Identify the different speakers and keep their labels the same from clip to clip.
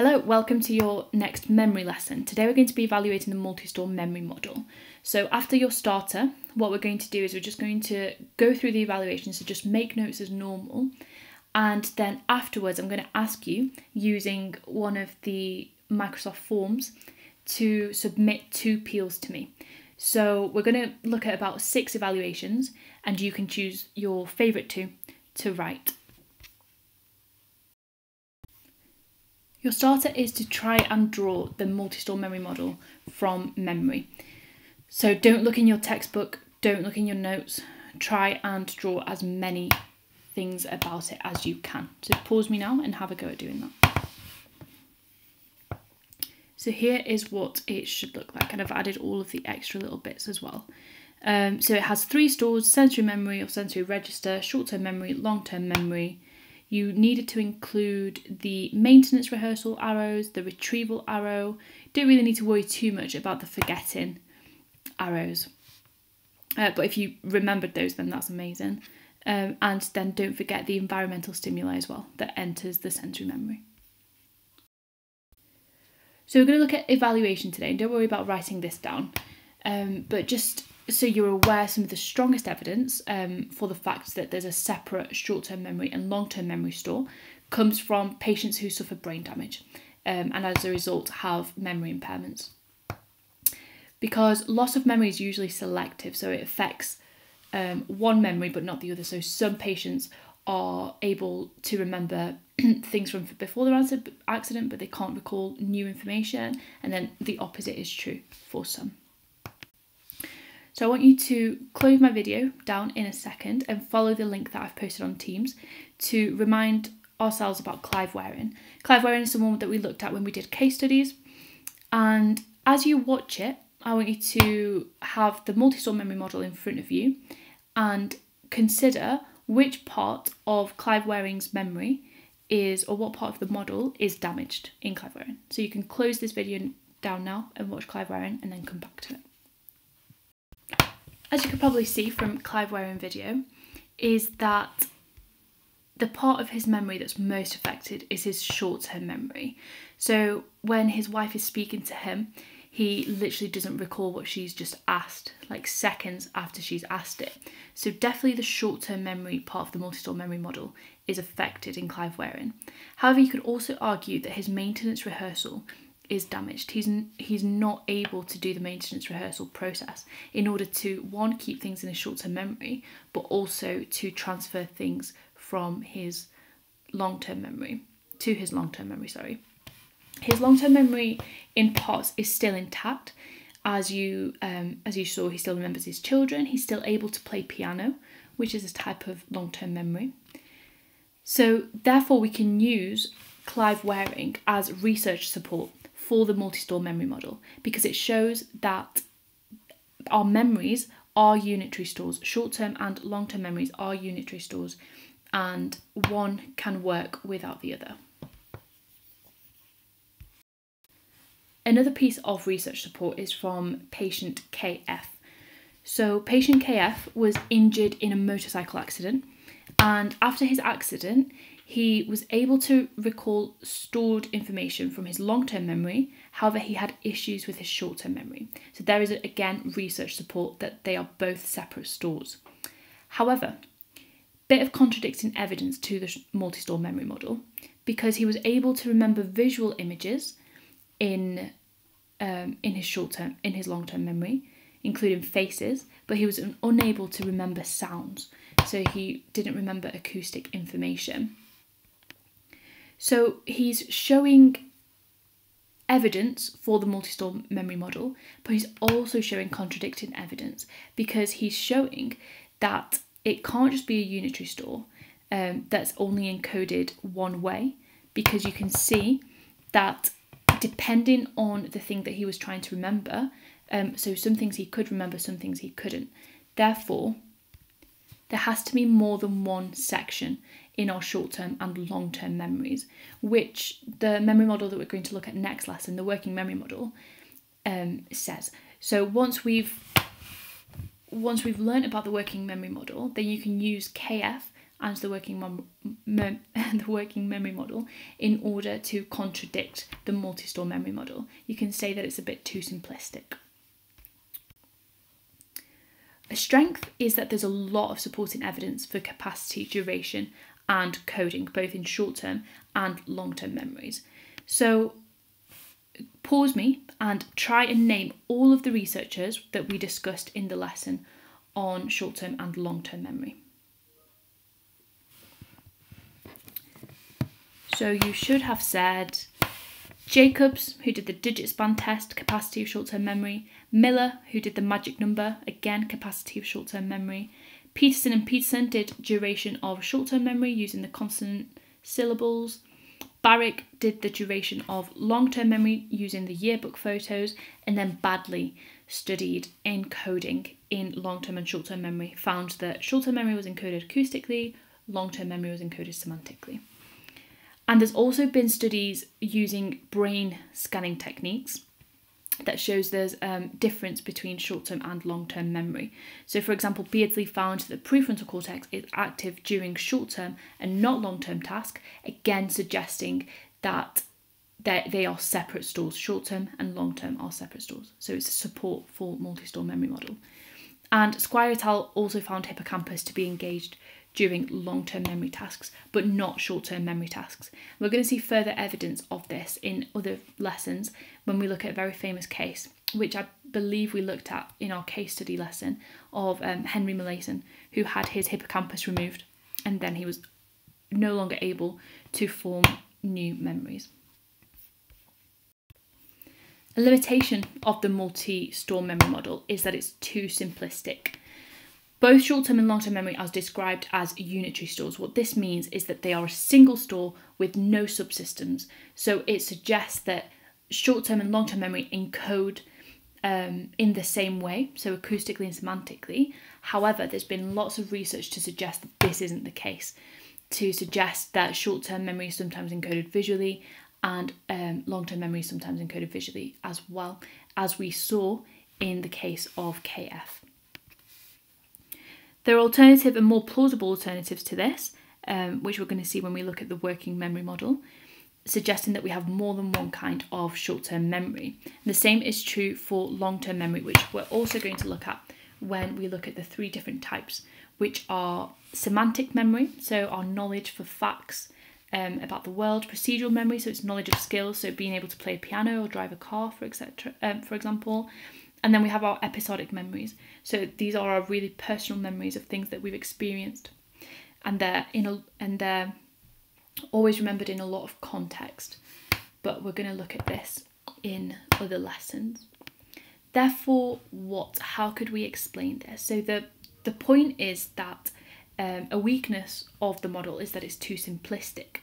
Speaker 1: Hello, welcome to your next memory lesson. Today we're going to be evaluating the multi-store memory model. So after your starter, what we're going to do is we're just going to go through the evaluation, so just make notes as normal. And then afterwards, I'm going to ask you, using one of the Microsoft forms, to submit 2 peels to me. So we're going to look at about 6 evaluations, and you can choose your favourite 2 to write. Your starter is to try and draw the multi-store memory model from memory. So don't look in your textbook, don't look in your notes, try and draw as many things about it as you can. So pause me now and have a go at doing that. So here is what it should look like, and I've added all of the extra little bits as well. So it has 3 stores: sensory memory or sensory register, short-term memory, long-term memory. You needed to include the maintenance rehearsal arrows, the retrieval arrow. Don't really need to worry too much about the forgetting arrows. But if you remembered those, then that's amazing. And then don't forget the environmental stimuli as well that enters the sensory memory. So we're going to look at evaluation today. Don't worry about writing this down, but just so you're aware, some of the strongest evidence for the fact that there's a separate short-term memory and long-term memory store comes from patients who suffer brain damage and as a result have memory impairments. Because loss of memory is usually selective, so it affects one memory but not the other. So some patients are able to remember things from before their accident, but they can't recall new information, and then the opposite is true for some. So I want you to close my video down in a second and follow the link that I've posted on Teams to remind ourselves about Clive Waring. Clive Waring is someone that we looked at when we did case studies, and as you watch it, I want you to have the multi-store memory model in front of you and consider which part of Clive Waring's memory is, or what part of the model is damaged in Clive Waring. So you can close this video down now and watch Clive Waring and then come back to it. As you can probably see from Clive Waring video, is that the part of his memory that's most affected is his short-term memory. So when his wife is speaking to him, he literally doesn't recall what she's just asked, like seconds after she's asked it. So definitely the short-term memory part of the multi-store memory model is affected in Clive Waring. However, you could also argue that his maintenance rehearsal is damaged. He's not able to do the maintenance rehearsal process in order to, one, keep things in his short-term memory, but also to transfer things from his long-term memory to his long-term memory, His long-term memory in parts is still intact. As you saw, he still remembers his children. He's still able to play piano, which is a type of long-term memory. So therefore we can use Clive Waring as research support for the multi-store memory model, because it shows that our memories are unitary stores. Short-term and long-term memories are unitary stores, and one can work without the other. Another piece of research support is from patient KF. So patient KF was injured in a motorcycle accident, and after his accident he was able to recall stored information from his long-term memory. However, he had issues with his short-term memory. So there is, again, research support that they are both separate stores. However, bit of contradicting evidence to the multi-store memory model, because he was able to remember visual images in his long-term memory, including faces, but he was unable to remember sounds. So he didn't remember acoustic information. So he's showing evidence for the multi-store memory model, but he's also showing contradicting evidence, because he's showing that it can't just be a unitary store that's only encoded one way, because you can see that depending on the thing that he was trying to remember, so some things he could remember, some things he couldn't. Therefore, there has to be more than one section in our short-term and long-term memories, which the memory model that we're going to look at next lesson, the working memory model, says. So once we've learned about the working memory model, then you can use KF and the working memory model in order to contradict the multi-store memory model. You can say that it's a bit too simplistic. A strength is that there's a lot of supporting evidence for capacity, duration, and coding, both in short-term and long-term memories. So pause me and try and name all of the researchers that we discussed in the lesson on short-term and long-term memory. So you should have said Jacobs, who did the digit span test, capacity of short-term memory. Miller, who did the magic number, again, capacity of short-term memory. Peterson and Peterson did duration of short-term memory using the consonant syllables. Barrick did the duration of long-term memory using the yearbook photos. And then Badley studied encoding in long-term and short-term memory, found that short-term memory was encoded acoustically, long-term memory was encoded semantically. And there's also been studies using brain scanning techniques that shows there's difference between short-term and long-term memory. So for example, Beardsley found that the prefrontal cortex is active during short-term and not long-term tasks, again suggesting that they are separate stores. Short-term and long-term are separate stores. So it's a support for multi-store memory model. And Squire et al. Also found hippocampus to be engaged during long-term memory tasks, but not short-term memory tasks. We're going to see further evidence of this in other lessons when we look at a very famous case, which I believe we looked at in our case study lesson of Henry Molaison, who had his hippocampus removed and then he was no longer able to form new memories. A limitation of the multi-store memory model is that it's too simplistic. Both short-term and long-term memory are described as unitary stores. What this means is that they are a single store with no subsystems. So it suggests that short-term and long-term memory encode in the same way, so acoustically and semantically. However, there's been lots of research to suggest that this isn't the case, to suggest that short-term memory is sometimes encoded visually and long-term memory is sometimes encoded visually as well, as we saw in the case of KF. There are alternative and more plausible alternatives to this, which we're going to see when we look at the working memory model, suggesting that we have more than one kind of short-term memory. And the same is true for long-term memory, which we're also going to look at when we look at the three different types, which are semantic memory, so our knowledge for facts about the world; procedural memory, so it's knowledge of skills, so being able to play a piano or drive a car, for example. And then we have our episodic memories. So these are our really personal memories of things that we've experienced, and they're always remembered in a lot of context. But we're going to look at this in other lessons. Therefore, how could we explain this? So the point is that a weakness of the model is that it's too simplistic.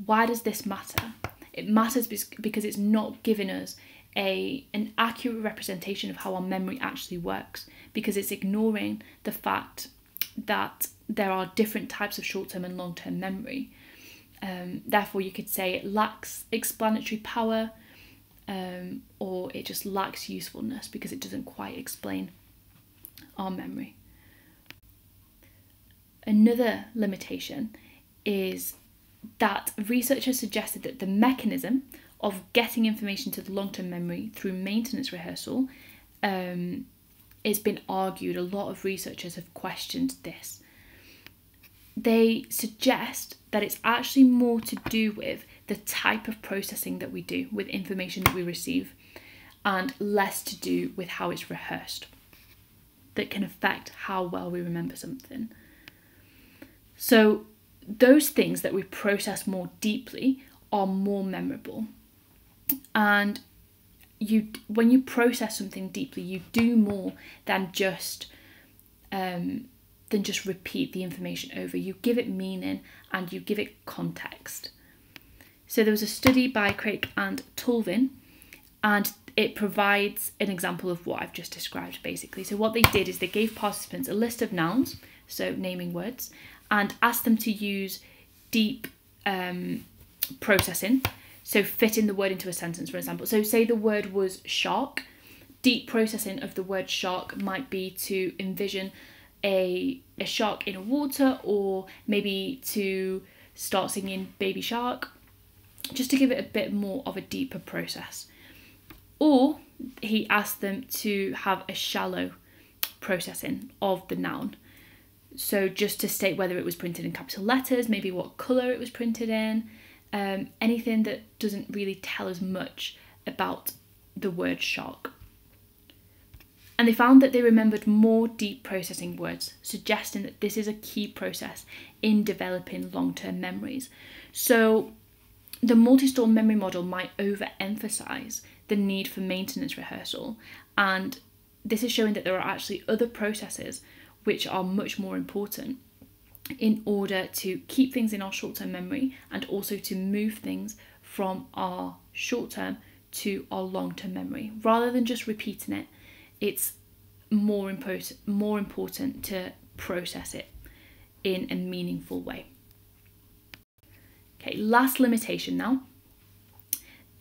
Speaker 1: Why does this matter? It matters because it's not giving us an accurate representation of how our memory actually works, because it's ignoring the fact that there are different types of short-term and long-term memory. Therefore, you could say it lacks explanatory power, or it just lacks usefulness because it doesn't quite explain our memory. Another limitation is that researchers suggested that the mechanism of getting information to the long-term memory through maintenance rehearsal it's been argued. A lot of researchers have questioned this. They suggest that it's actually more to do with the type of processing that we do with information that we receive, and less to do with how it's rehearsed, that can affect how well we remember something. So those things that we process more deeply are more memorable. And when you process something deeply, you do more than just repeat the information over. You give it meaning and you give it context. So there was a study by Craig and Tulvin, and it provides an example of what I've just described, basically. So what they did is they gave participants a list of nouns, so naming words, and asked them to use deep processing, so fitting the word into a sentence, for example. So say the word was shark. Deep processing of the word shark might be to envision a shark in water, or maybe to start singing Baby Shark, just to give it a bit more of a deeper process. Or he asked them to have a shallow processing of the noun. So just to state whether it was printed in capital letters, maybe what colour it was printed in, anything that doesn't really tell us much about the word shark. And they found that they remembered more deep processing words, suggesting that this is a key process in developing long-term memories. So the multi-store memory model might overemphasize the need for maintenance rehearsal, and this is showing that there are actually other processes which are much more important in order to keep things in our short-term memory and also to move things from our short-term to our long-term memory. Rather than just repeating it, it's more important to process it in a meaningful way. Okay, last limitation now.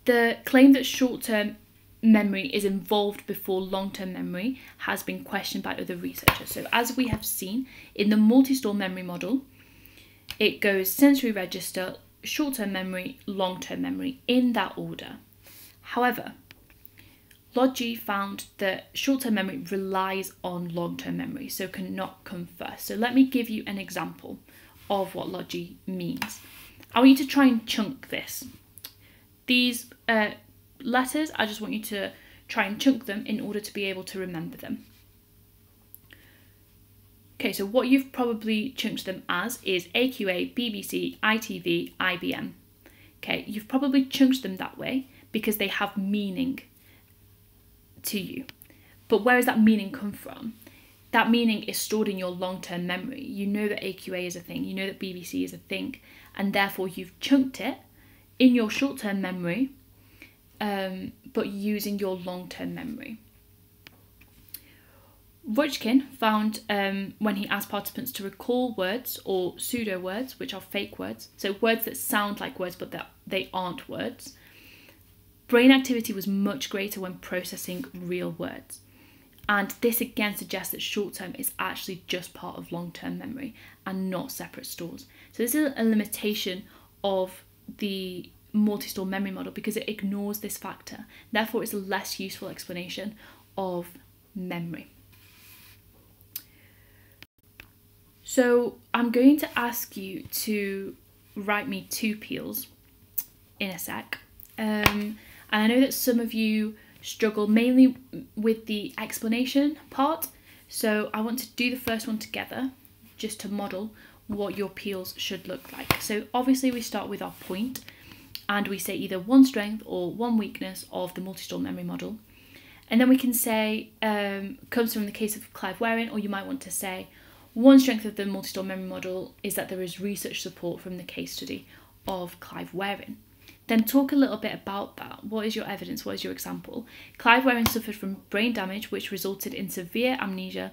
Speaker 1: The claim that short-term memory is involved before long-term memory has been questioned by other researchers. So as we have seen in the multi-store memory model, it goes sensory register, short-term memory, long-term memory in that order. However, Lodgy found that short-term memory relies on long-term memory, so cannot come first. So let me give you an example of what Lodgy means. I want you to try and chunk this. These letters, I just want you to try and chunk them in order to be able to remember them. Okay, so what you've probably chunked them as is AQA, BBC, ITV, IBM. Okay, you've probably chunked them that way because they have meaning to you. But where does that meaning come from? That meaning is stored in your long-term memory. You know that AQA is a thing, you know that BBC is a thing, and therefore you've chunked it in your short-term memory, but using your long-term memory. Rutschkin found when he asked participants to recall words or pseudo words, which are fake words, so words that sound like words but that they aren't words, brain activity was much greater when processing real words. And this again suggests that short-term is actually just part of long-term memory and not separate stores. So this is a limitation of the multi-store memory model because it ignores this factor. Therefore, it's a less useful explanation of memory. So I'm going to ask you to write me 2 peels in a sec. And I know that some of you struggle mainly with the explanation part. So I want to do the first one together just to model what your peels should look like. So obviously we start with our point and we say either one strength or one weakness of the multi-store memory model. And then we can say, comes from the case of Clive Waring, or you might want to say, one strength of the multi-store memory model is that there is research support from the case study of Clive Waring. Then talk a little bit about that. What is your evidence? What is your example? Clive Waring suffered from brain damage which resulted in severe amnesia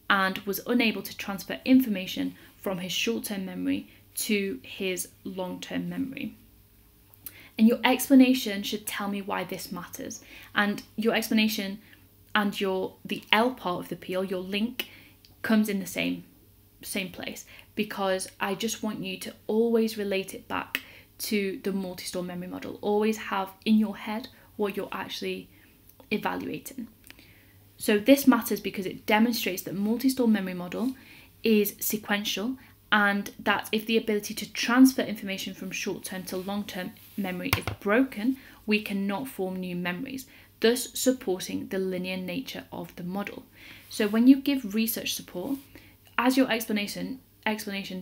Speaker 1: and was unable to transfer information from his short-term memory to his long-term memory. And your explanation should tell me why this matters. And your explanation and the L part of the peel, your link, comes in the same place, because I just want you to always relate it back to the multi-store memory model. Always have in your head what you're actually evaluating. So this matters because it demonstrates that multi-store memory model is sequential, and that if the ability to transfer information from short-term to long-term memory is broken, we cannot form new memories, thus supporting the linear nature of the model. So when you give research support, as your explanation,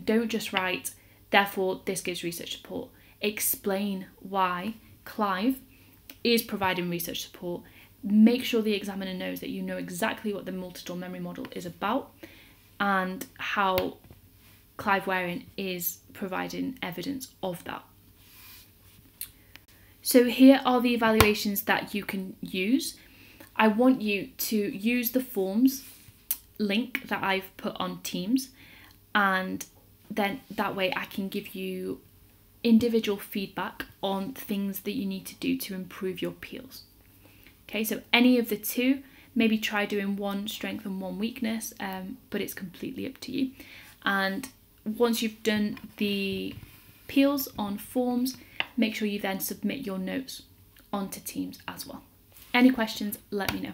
Speaker 1: don't just write, therefore this gives research support. Explain why Clive is providing research support. Make sure the examiner knows that you know exactly what the multi-store memory model is about and how Clive Waring is providing evidence of that. So here are the evaluations that you can use. I want you to use the forms link that I've put on Teams, and then that way I can give you individual feedback on things that you need to do to improve your peels. Okay, so any of the 2, Maybe try doing one strength and one weakness, but it's completely up to you. And once you've done the peels on forms, make sure you then submit your notes onto Teams as well. Any questions, let me know.